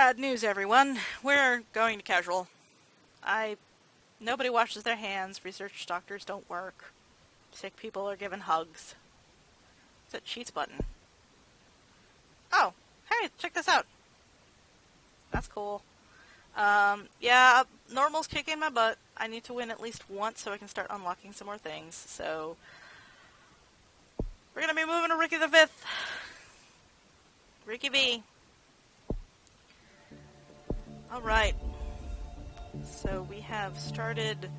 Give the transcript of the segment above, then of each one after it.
Bad news, everyone. We're going to casual. Nobody washes their hands. Research doctors don't work. Sick people are given hugs. It's that cheats button. Oh, hey, check this out. That's cool. Yeah, normal's kicking my butt. I need to win at least once so I can start unlocking some more things. So, we're gonna be moving to Ricky the Fifth. Ricky V. Alright. So we have started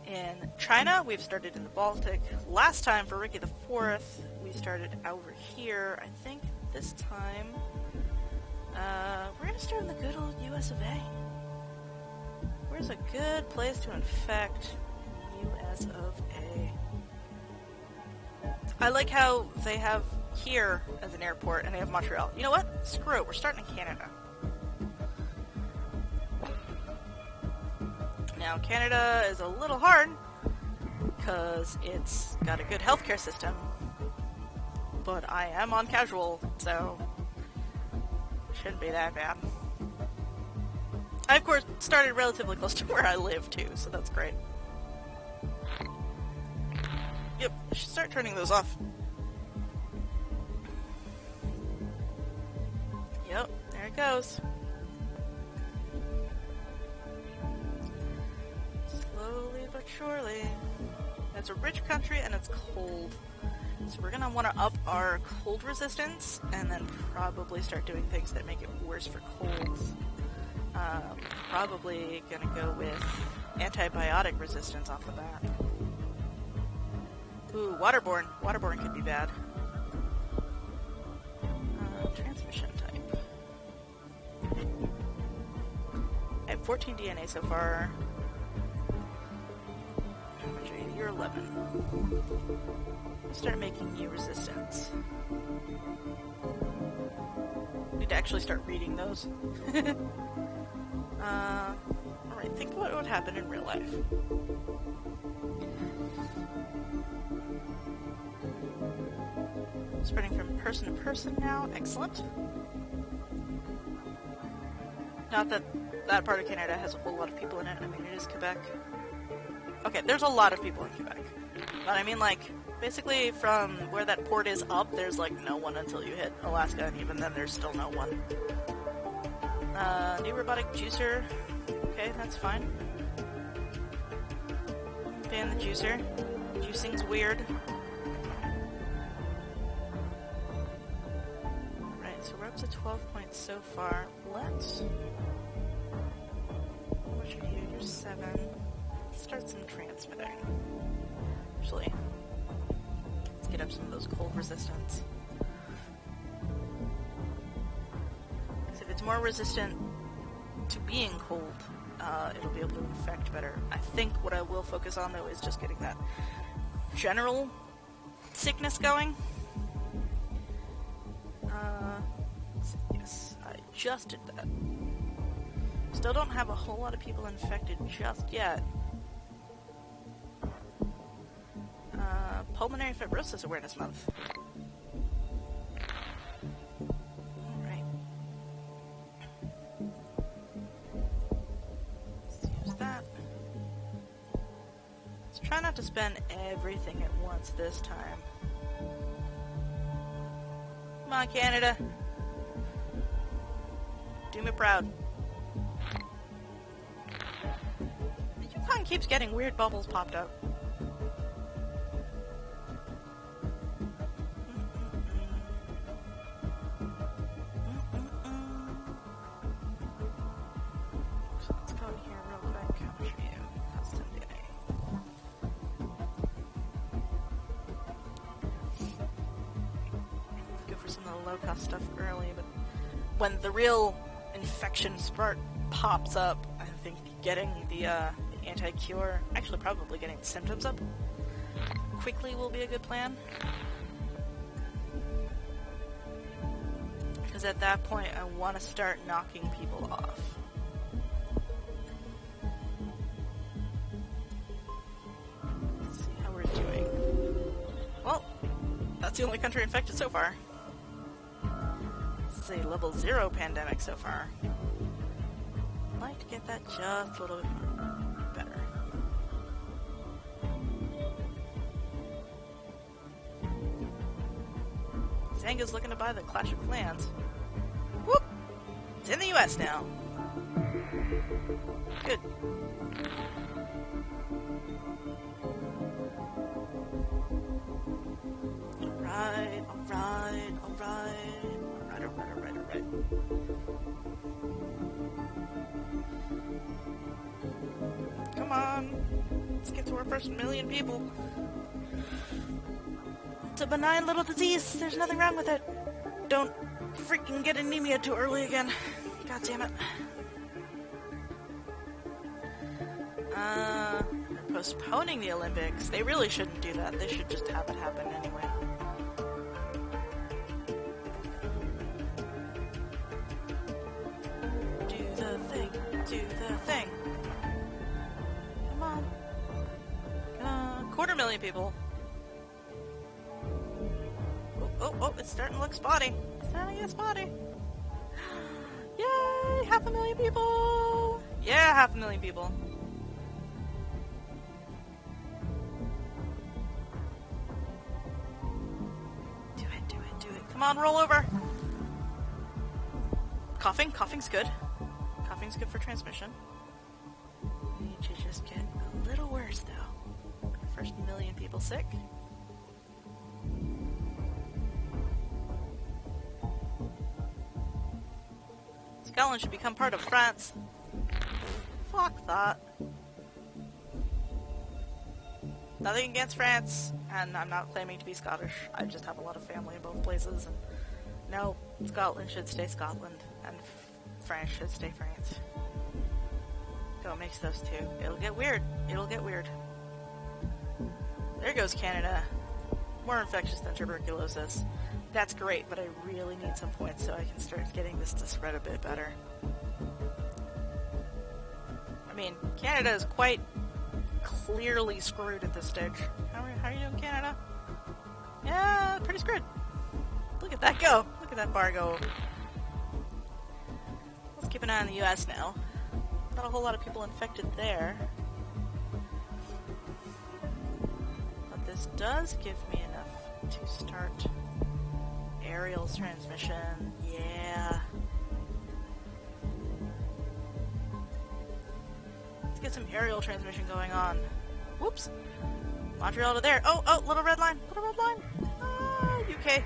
in China, we've started in the Baltic. Last time for Ricky the Fourth, we started over here. I think this time, we're gonna start in the good old US of A. Where's a good place to infect US of A? I like how they have here as an airport, and they have Montreal. You know what? Screw it, we're starting in Canada. Now, Canada is a little hard, because it's got a good healthcare system, but I am on casual, so shouldn't be that bad. I, of course, started relatively close to where I live, too, so that's great. Yep, I should start turning those off. Yep, there it goes. Slowly but surely. It's a rich country and it's cold. So we're gonna want to up our cold resistance and then probably start doing things that make it worse for colds. Probably gonna go with antibiotic resistance off the bat. Ooh, waterborne. Waterborne could be bad. Transmission type. I have 14 DNA so far. How much are you? You're 11. Let's start making you resistance. Need to actually start reading those. Alright, think about what would happen in real life. Spreading from person to person now. Excellent. Not that that part of Canada has a whole lot of people in it. I mean, it is Quebec. Okay, there's a lot of people in Quebec. But I mean, like, basically from where that port is up, there's, like, no one until you hit Alaska, and even then there's still no one. New robotic juicer. Okay, that's fine. Ban the juicer. Juicing's weird. Right, so we're up to 12 points so far. Let's... How much are you? You're 7. Let's start some transmitting. Actually, let's get up some of those cold resistance. Because if it's more resistant to being cold, it'll be able to infect better. I think what I will focus on, though, is just getting that general sickness going. Yes, I just did that. Still don't have a whole lot of people infected just yet. Pulmonary Fibrosis Awareness Month. Alright. Let's use that. Let's try not to spend everything at once this time. Come on, Canada. Do me proud. The Yukon keeps getting weird bubbles popped up. Stuff early, but when the real infection spurt pops up, I think getting the anti-cure, actually probably getting the symptoms up quickly will be a good plan. Because at that point, I want to start knocking people off. Let's see how we're doing. Well, that's the only country infected so far. is a level 0 pandemic so far. I'd like to get that just a little bit better. Zanga's looking to buy the Clash of Clans. Whoop! It's in the US now. Good. Alright. Come on. Let's get to our first 1,000,000 people. It's a benign little disease. There's nothing wrong with it. Don't freaking get anemia too early again. God damn it. They're postponing the Olympics. They really shouldn't do that. They should just have it happen anyway. Do the thing. Do the thing. Come on. 250,000 people. Oh, it's starting to look spotty. It's starting to get spotty. Yay! 500,000 people! Yeah, 500,000 people. Do it. Come on, roll over. Coughing's good. Coughing's good for transmission. We need to just get a little worse, though. First 1,000,000 people sick. Scotland should become part of France. Fuck that. Nothing against France, and I'm not claiming to be Scottish. I just have a lot of family in both places. And no, Scotland should stay Scotland, and France should stay France. Don't mix those two. It'll get weird. There goes Canada. More infectious than tuberculosis. That's great, but I really need some points so I can start getting this to spread a bit better. I mean, Canada is quite clearly screwed at this stage. How are you doing, Canada? Yeah, pretty screwed. Look at that go. Look at that bar go. Let's keep an eye on the US now. Not a whole lot of people infected there. But this does give me enough to start aerials transmission. Yeah. Let's get some aerial transmission going on. Whoops. Montreal to there. Oh, little red line. Ah, UK.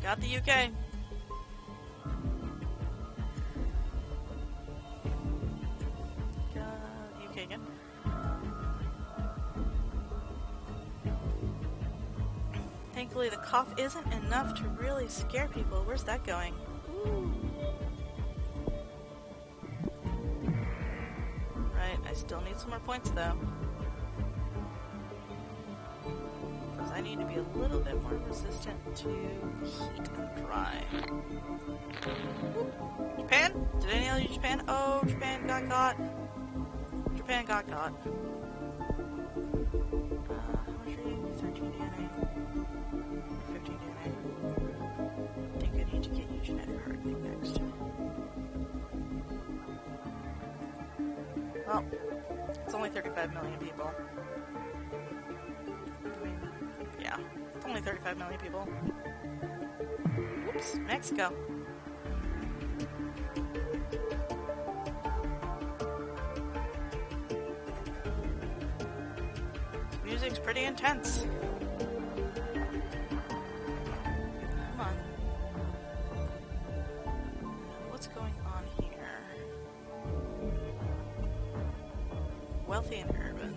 Got the UK. Got UK again. Thankfully, the cough isn't enough to really scare people. Where's that going? Ooh. Right, I still need some more points, though. Because I need to be a little bit more resistant to heat and dry. Ooh. Japan? Did anyone use Japan? Oh, Japan got caught. How much are you? 13 DNA. 15 DNA. I think I need to get you genetic hardening next. Well, it's only 35 million people. I mean, yeah, it's only 35 million people. Whoops, Mexico. Music's pretty intense. Come on. What's going on here? Wealthy and urban.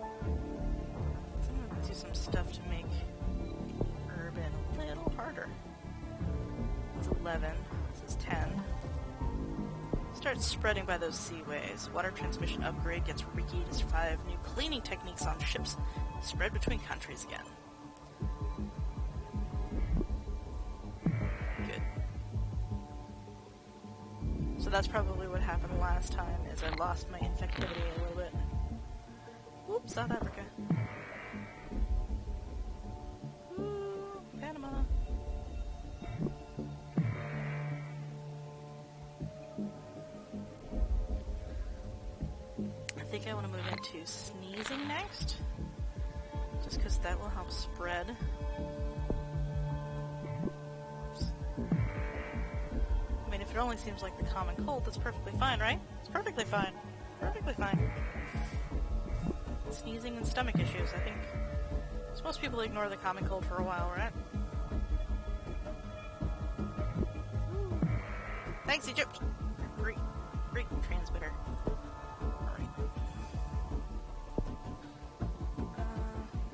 I'm gonna do some stuff to make urban a little harder. It's 11. This is 10. Start spreading by those seaways. Water transmission upgrade gets Ricky to survive. New cleaning techniques on ships spread between countries again. Good. So that's probably what happened last time, is I lost my infectivity a little bit. Whoops, South Africa. Ooh. I want to move into sneezing next. Just because that will help spread. Oops. I mean, if it only seems like the common cold, that's perfectly fine, right? It's perfectly fine. Perfectly fine. Sneezing and stomach issues, I think. Most people ignore the common cold for a while, right? Thanks, Egypt! Great transmitter. Alright.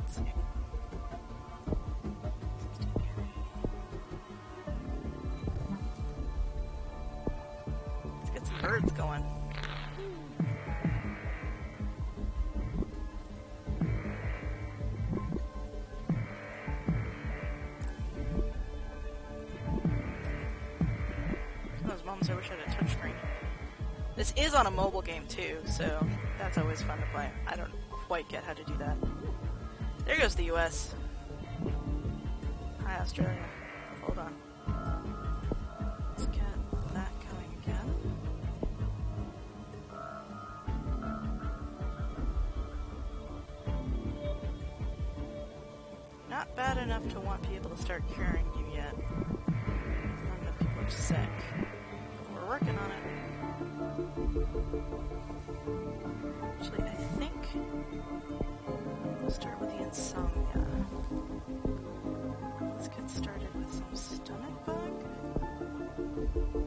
Let's see. Let's get some birds going. I wish I had a touchscreen. This is on a mobile game too, so that's always fun to play. I don't quite get how to do that. There goes the US. Hi, Australia. Hold on. Let's get that going again. Not bad enough to want people to start curing you yet. Not enough people are sick. Working on it. Actually, I think we'll start with the insomnia. Let's get started with some stomach bug.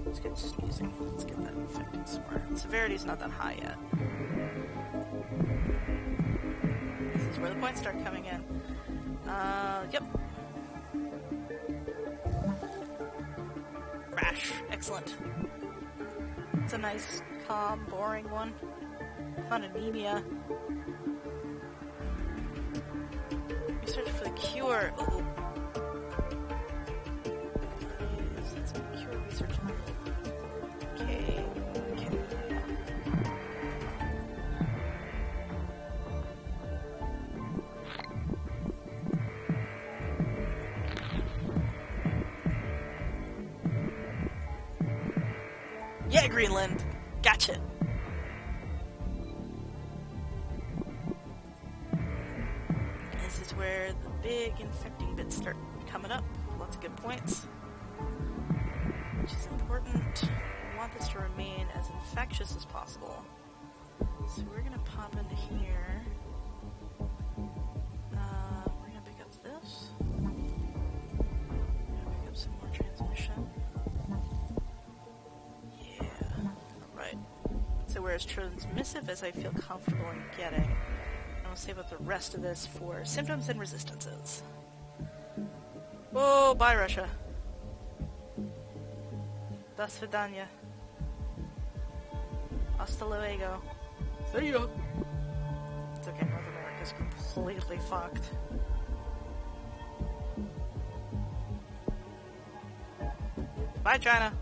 Let's get sneezing. Let's get that infecting somewhere. Severity's not that high yet. This is where the points start coming in. Yep. Rash. Excellent. It's a nice, calm, boring one. Fun anemia. Research for the cure. Ooh. Let's get cure research. Okay. Yeah, Greenland. Gotcha. This is where the big infecting bits start coming up. Lots of good points. Which is important. We want this to remain as infectious as possible. So we're going to pop into here. We're going to pick up this. We're going to pick up some more transmission. So we're as transmissive as I feel comfortable in getting. And we'll save up the rest of this for symptoms and resistances. Oh, bye Russia. До свидания. Hasta luego. See ya. It's okay, North America's completely fucked. Bye, China.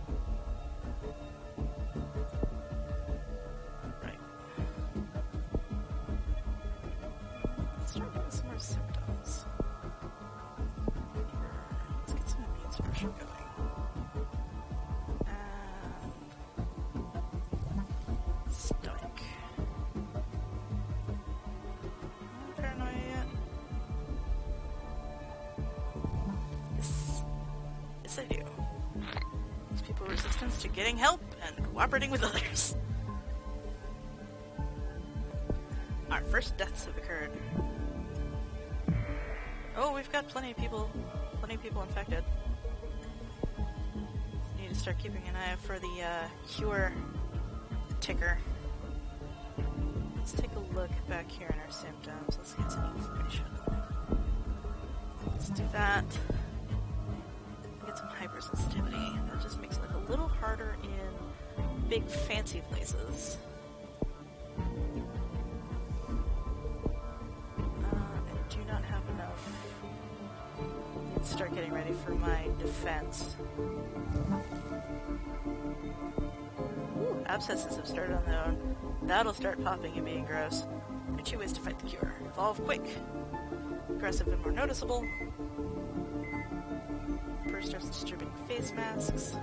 Symptoms. Let's get some immune suppression going. And stomach. Paranoia yet? Yes, I do. These people resistant to getting help and cooperating with others. Our first deaths have occurred. Oh, we've got plenty of people infected. Need to start keeping an eye out for the cure ticker. Let's take a look back here in our symptoms. Let's get some inflammation. Let's do that. Get some hypersensitivity. That just makes life a little harder in big fancy places. Start getting ready for my defense. Ooh, abscesses have started on their own. That'll start popping and being gross. There are two ways to fight the cure. Evolve quick. Aggressive and more noticeable. First starts distributing face masks.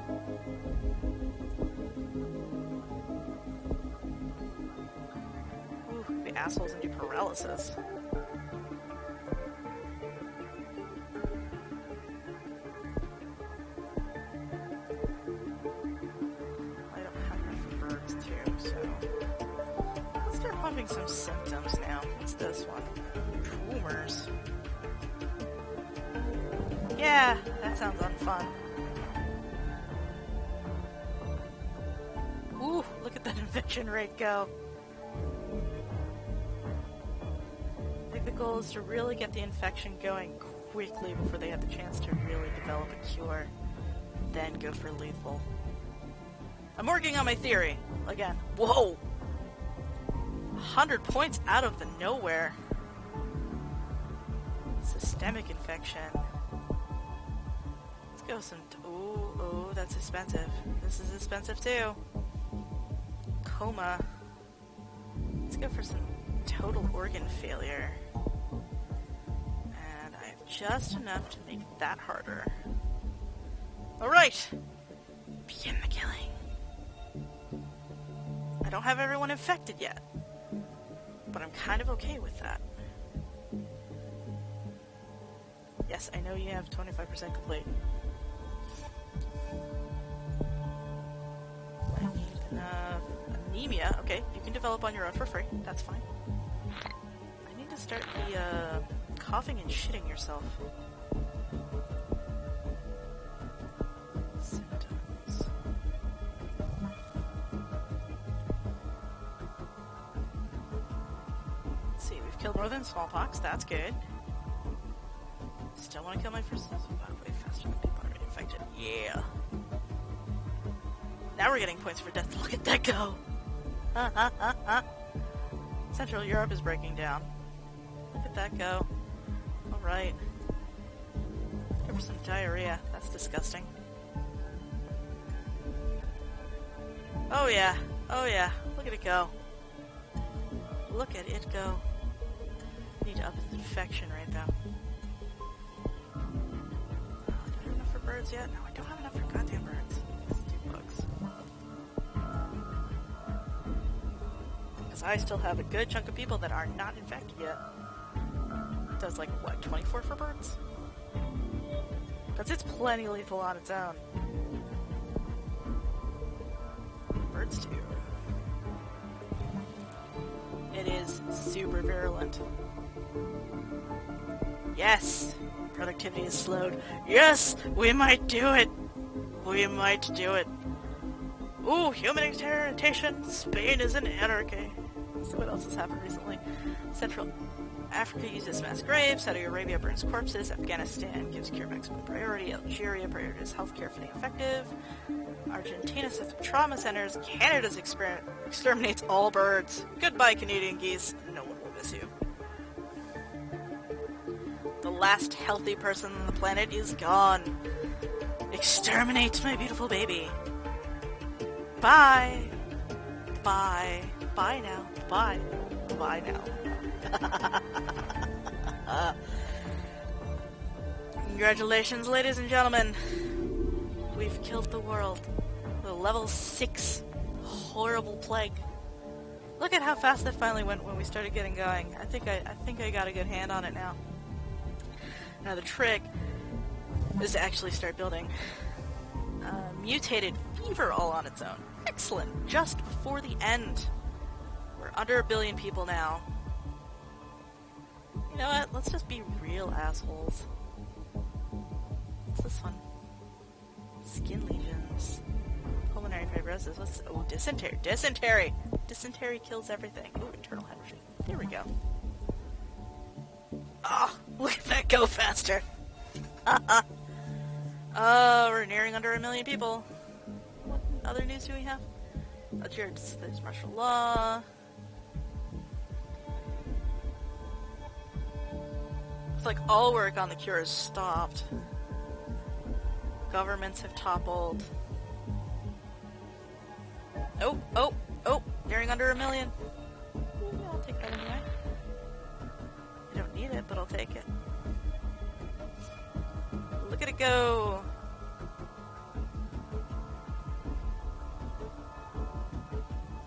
Ooh, assholes into paralysis. I don't have enough for birds too, so let's start pumping some symptoms now. What's this one? Tumors. Yeah, that sounds unfun. Ooh, look at that infection rate go. I think the goal is to really get the infection going quickly before they have the chance to really develop a cure. Then go for lethal. I'm working on my theory. Again. Whoa! 100 points out of the nowhere. Systemic infection. Let's go some... Ooh, that's expensive. This is expensive too. Coma. Let's go for some total organ failure. And I have just enough to make that harder. Alright! Begin the killing. I don't have everyone infected yet, but I'm kind of okay with that. Yes, I know you have 25% complete. I need enough anemia. Okay, you can develop on your own for free. That's fine. I need to start the coughing and shitting yourself. Symptoms. Let's see, we've killed more than smallpox. That's good. Still want to kill my first way faster than people already infected. Yeah. Now we're getting points for death. Look at that go. Central Europe is breaking down. Look at that go. Alright. Go for some diarrhea. That's disgusting. Oh yeah. Oh yeah. Look at it go. Look at it go. Need to up its infection rate though. Do I have enough for birds yet? No, I don't have enough for goddamn birds. Let's do bugs. Because I still have a good chunk of people that are not infected yet. It does like, what, 24 for birds? Because it's plenty lethal on its own. Birds too. It is super virulent. Yes! Productivity is slowed. Yes! We might do it! We might do it. Ooh, human experimentation! Spain is an anarchy. Let's see what else has happened recently. Central Africa uses mass graves. Saudi Arabia burns corpses. Afghanistan gives cure maximum priority. Algeria prioritizes healthcare for the effective. Argentina sets up trauma centers. Canada exterminates all birds. Goodbye, Canadian geese. No one will miss you. The last healthy person on the planet is gone. Exterminate my beautiful baby. Bye. Bye. Bye now. Bye. Bye now. Congratulations, ladies and gentlemen. We've killed the world. The level 6 horrible plague. Look at how fast that finally went when we started getting going. I think I got a good hand on it now. Now the trick is to actually start building mutated fever all on its own. Excellent. Just before the end. We're under 1 billion people now. You know what? Let's just be real assholes. What's this one? Skin lesions. Pulmonary fibrosis. What's... Oh, dysentery. Dysentery! Dysentery kills everything. Ooh, internal hemorrhage. There we go. Oh, look at that go faster. We're nearing under 1 million people. What other news do we have? There's martial law. It's like all work on the cure is stopped. Governments have toppled. Oh, nearing under 1 million. Yeah, I'll take that anyway. I don't need it, but I'll take it. Look at it go!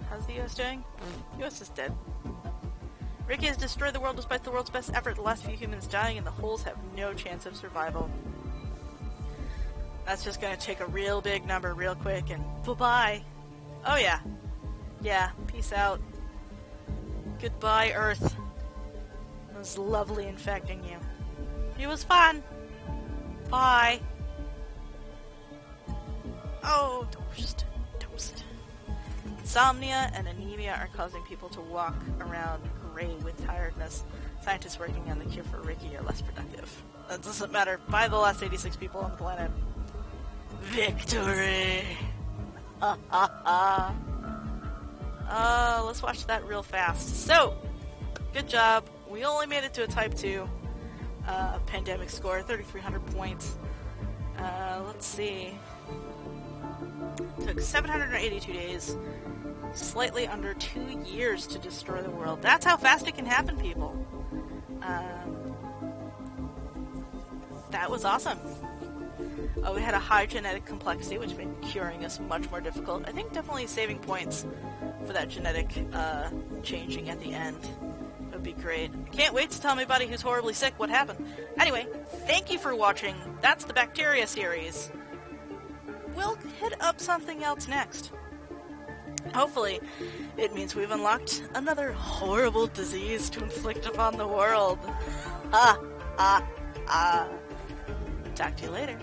How's the US doing? US is dead. Ricky has destroyed the world despite the world's best effort. The last few humans dying and the holes have no chance of survival. That's just gonna take a real big number real quick and bye-bye. Oh yeah. Yeah, peace out. Goodbye, Earth. It was lovely infecting you. It was fun. Bye. Oh, toast. Toast. Insomnia and anemia are causing people to walk around gray with tiredness. Scientists working on the cure for Ricky are less productive. That doesn't matter. By the last 86 people on the planet. Victory! Let's watch that real fast. So, good job. We only made it to a Type 2 pandemic score, 3,300 points. Let's see. Took 782 days, slightly under 2 years to destroy the world. That's how fast it can happen, people. That was awesome. We had a high genetic complexity, which made curing us much more difficult. I think definitely saving points for that genetic changing at the end would be great. Can't wait to tell anybody who's horribly sick what happened. Anyway, thank you for watching. That's the bacteria series. We'll hit up something else next. Hopefully, it means we've unlocked another horrible disease to inflict upon the world. Talk to you later.